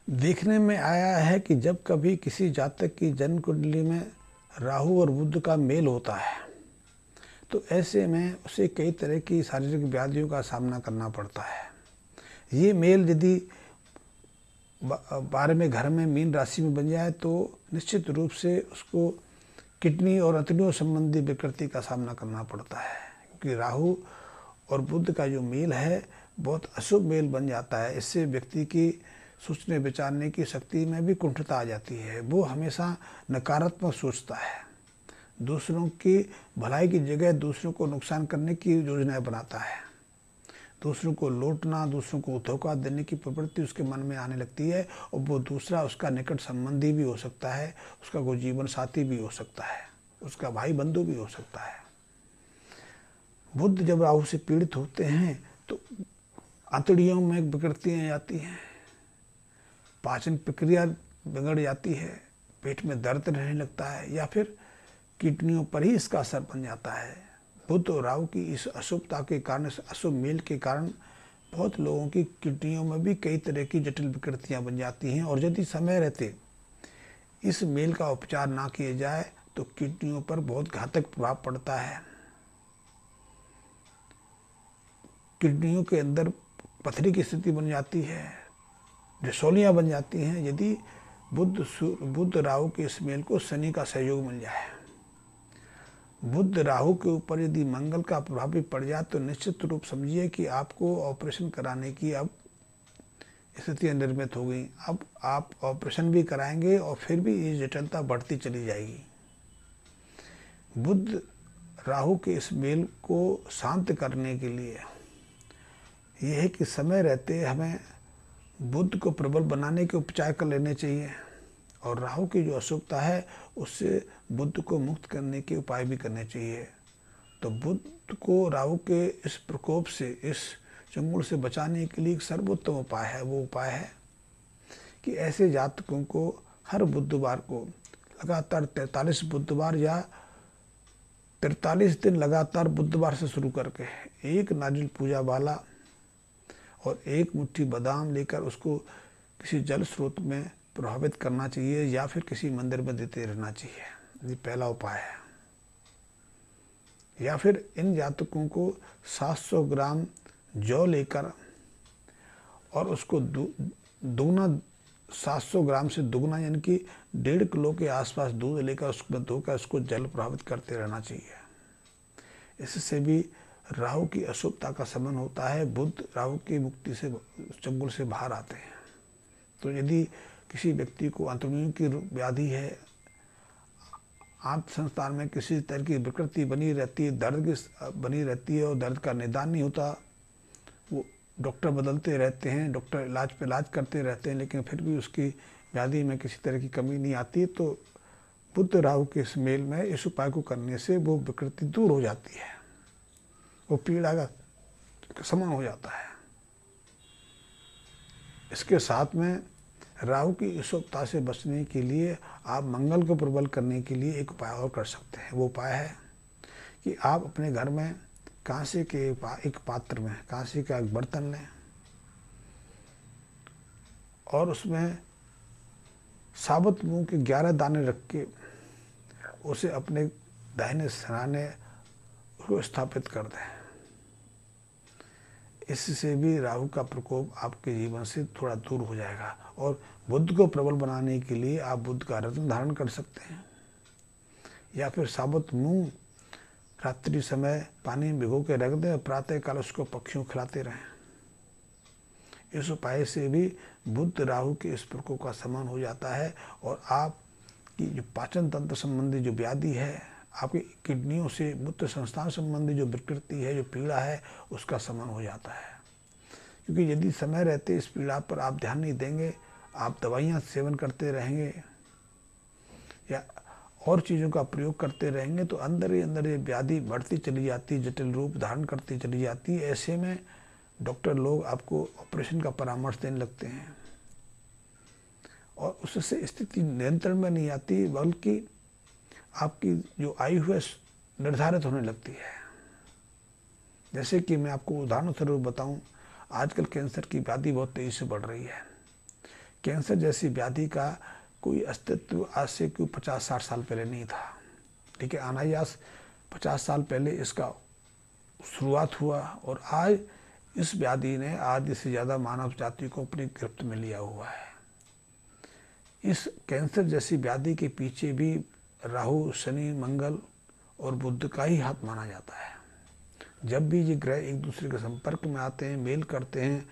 देखने में आया है कि जब कभी किसी जातक की जन्म कुंडली में राहु और बुध का मेल होता है तो ऐसे में उसे कई तरह की शारीरिक व्याधियों का सामना करना पड़ता है। ये मेल यदि 12वें घर में मीन राशि में बन जाए तो निश्चित रूप से उसको किडनी और अंतड़ियों संबंधी विकृति का सामना करना पड़ता है, क्योंकि राहु और बुध का जो मेल है बहुत अशुभ मेल बन जाता है। इससे व्यक्ति की सोचने विचारने की शक्ति में भी कुंठता आ जाती है। वो हमेशा नकारात्मक सोचता है, दूसरों की भलाई की जगह दूसरों को नुकसान करने की योजनाएं बनाता है, दूसरों को लूटना, दूसरों को धोखा देने की प्रवृत्ति उसके मन में आने लगती है। और वो दूसरा उसका निकट संबंधी भी हो सकता है, उसका कोई जीवन साथी भी हो सकता है, उसका भाई बंधु भी हो सकता है। बुध जब राहु से पीड़ित होते हैं तो आंतड़ियों में विकृतियाँ आती हैं, पाचन प्रक्रिया बिगड़ जाती है, पेट में दर्द रहने लगता है या फिर किडनियों पर ही इसका असर बन जाता है। बुध और राहु की इस अशुभता के कारण, इस अशुभ मेल के कारण बहुत लोगों की किडनियों में भी कई तरह की जटिल विकृतियां बन जाती हैं। और यदि समय रहते इस मेल का उपचार ना किया जाए तो किडनियों पर बहुत घातक प्रभाव पड़ता है। किडनियों के अंदर पथरी की स्थिति बन जाती है, रसौलियाँ बन जाती हैं यदि बुध राहु के इस मेल को शनि का सहयोग मिल जाए। बुध राहु के ऊपर यदि मंगल का प्रभाव भी पड़ जाए तो निश्चित रूप समझिए कि आपको ऑपरेशन कराने की अब स्थितियाँ निर्मित हो गई। अब आप ऑपरेशन भी कराएंगे और फिर भी ये जटिलता बढ़ती चली जाएगी। बुध राहु के इस मेल को शांत करने के लिए यह है कि समय रहते हमें बुध को प्रबल बनाने के उपचार कर लेने चाहिए और राहु की जो अशुभता है उससे बुध को मुक्त करने के उपाय भी करने चाहिए। तो बुध को राहु के इस प्रकोप से, इस चंगुल से बचाने के लिए एक सर्वोत्तम उपाय है। वो उपाय है कि ऐसे जातकों को हर बुधवार को लगातार 43 बुधवार या 43 दिन लगातार बुधवार से शुरू करके एक नारियल पूजा वाला और एक मुट्ठी बादाम लेकर उसको किसी जल स्रोत में प्रभावित करना चाहिए या फिर किसी मंदिर में देते रहना चाहिए। ये पहला उपाय है। या फिर इन जातकों को 700 ग्राम जौ लेकर और उसको दुगना 700 ग्राम से दुगना यानी कि 1.5 किलो के आसपास दूध लेकर उसमें धोकर उसको जल प्रभावित करते रहना चाहिए। इससे भी राहु की अशुभता का शमन होता है, बुध राहु की मुक्ति से, चंगुल से बाहर आते हैं। तो यदि किसी व्यक्ति को अंतड़ियों की व्याधि है, आंत संस्थान में किसी तरह की विकृति बनी रहती है, दर्द की बनी रहती है और दर्द का निदान नहीं होता, वो डॉक्टर बदलते रहते हैं, डॉक्टर इलाज पे इलाज करते रहते हैं, लेकिन फिर भी उसकी व्याधि में किसी तरह की कमी नहीं आती, तो बुध राहु के इस मेल में इस उपाय को करने से वो विकृति दूर हो जाती है, वो पीड़ा का शमन हो जाता है। इसके साथ में राहु की अशुभता से बचने के लिए आप मंगल को प्रबल करने के लिए एक उपाय और कर सकते हैं। वो उपाय है कि आप अपने घर में कांसे के एक पात्र में कांसे का एक बर्तन लें और उसमें साबुत मूंग के 11 दाने रख के उसे अपने दाहिने सिरहाने उसको स्थापित कर दें। इससे भी राहु का प्रकोप आपके जीवन से थोड़ा दूर हो जाएगा। और बुध को प्रबल बनाने के लिए आप बुध का रत्न धारण कर सकते हैं या फिर साबुत मूंग रात्रि समय पानी में भिगो के रख दें और प्रातः काल उसको पक्षियों खिलाते रहें। इस उपाय से भी बुध राहु के इस प्रकोप का शमन हो जाता है और आपकी जो पाचन तंत्र संबंधी जो व्याधि है, आपकी किडनियों से मूत्र संस्थान संबंधी जो विकृति है, जो पीड़ा है, उसका शमन हो जाता है। क्योंकि यदि समय रहते इस पीड़ा पर आप ध्यान नहीं देंगे, आप दवाइयाँ सेवन करते रहेंगे या और चीज़ों का प्रयोग करते रहेंगे तो अंदर ही अंदर ये व्याधि बढ़ती चली जाती, जटिल रूप धारण करती चली जाती है। ऐसे में डॉक्टर लोग आपको ऑपरेशन का परामर्श देने लगते हैं और उससे स्थिति नियंत्रण में नहीं आती, बल्कि आपकी जो आयु है निर्धारित होने लगती है। जैसे कि मैं आपको उदाहरण स्वरूप बताऊं, आजकल कैंसर की व्याधि बहुत तेजी से बढ़ रही है। कैंसर जैसी व्याधि का कोई अस्तित्व आज से कोई 50-60 साल पहले नहीं था। ठीक है, अनायास 50 साल पहले इसका शुरुआत हुआ और आज इस व्याधि ने आधे से ज़्यादा मानव जाति को अपनी गिरफ्त में लिया हुआ है। इस कैंसर जैसी व्याधि के पीछे भी राहु, शनि, मंगल और बुध का ही हाथ माना जाता है। जब भी ये ग्रह एक दूसरे के संपर्क में आते हैं, मेल करते हैं,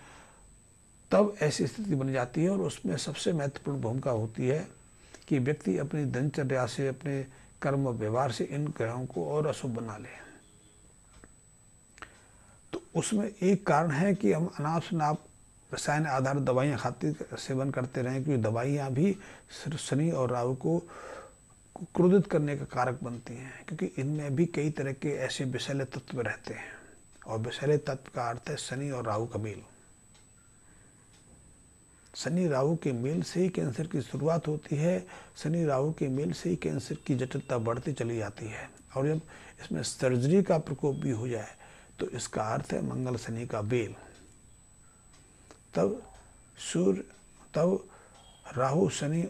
तब ऐसी स्थिति बन जाती है और उसमें सबसे महत्वपूर्ण भूमिका होती है कि व्यक्ति अपनी दिनचर्या से, अपने कर्म व्यवहार से इन ग्रहों को और अशुभ बना ले। तो उसमें एक कारण है कि हम अनाप शनाप रसायन आधारित दवाइयाँ खाते सेवन करते रहें, क्योंकि दवाइयाँ भी शनि और राहु को क्रोधित करने का कारक बनती हैं, क्योंकि इनमें भी कई तरह के ऐसे विषैले तत्व रहते हैं। और विषैले तत्व का अर्थ है शनि और राहु का मेल। शनि राहु के मेल से ही कैंसर की शुरुआत होती है। शनि राहु के मेल से ही कैंसर की जटिलता बढ़ती चली जाती है। और जब इसमें सर्जरी का प्रकोप भी हो जाए तो इसका अर्थ है मंगल शनि का मेल। तब राहु शनि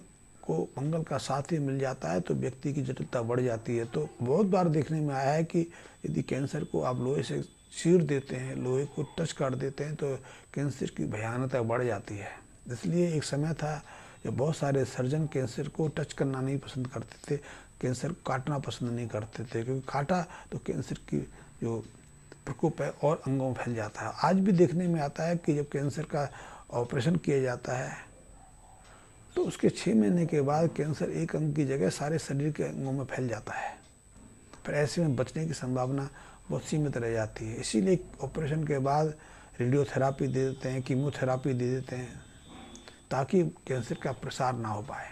को मंगल का साथ ही मिल जाता है तो व्यक्ति की जटिलता बढ़ जाती है। तो बहुत बार देखने में आया है कि यदि कैंसर को आप लोहे से चीर देते हैं, लोहे को टच कर देते हैं, तो कैंसर की भयानकता बढ़ जाती है। इसलिए एक समय था जब बहुत सारे सर्जन कैंसर को टच करना नहीं पसंद करते थे, कैंसर को काटना पसंद नहीं करते थे, क्योंकि काटा तो कैंसर की जो प्रकोप है और अंगों में फैल जाता है। आज भी देखने में आता है कि जब कैंसर का ऑपरेशन किया जाता है तो उसके 6 महीने के बाद कैंसर एक अंग की जगह सारे शरीर के अंगों में फैल जाता है। फिर ऐसे में बचने की संभावना बहुत सीमित रह जाती है। इसीलिए ऑपरेशन के बाद रेडियोथेरापी दे देते हैं, कीमोथेरापी दे देते हैं, ताकि कैंसर का प्रसार ना हो पाए।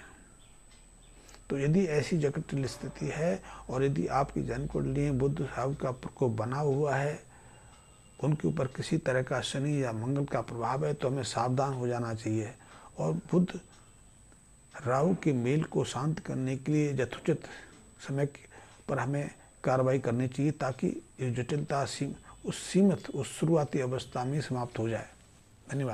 तो यदि ऐसी जटिल स्थिति है और यदि आपकी जन्म कुंडली में बुध राहु का प्रकोप बना हुआ है, उनके ऊपर किसी तरह का शनि या मंगल का प्रभाव है, तो हमें सावधान हो जाना चाहिए। और बुध राहु के मेल को शांत करने के लिए यथोचित समय पर हमें कार्रवाई करनी चाहिए, ताकि ये जटिलता उस शुरुआती अवस्था में समाप्त हो जाए। धन्यवाद।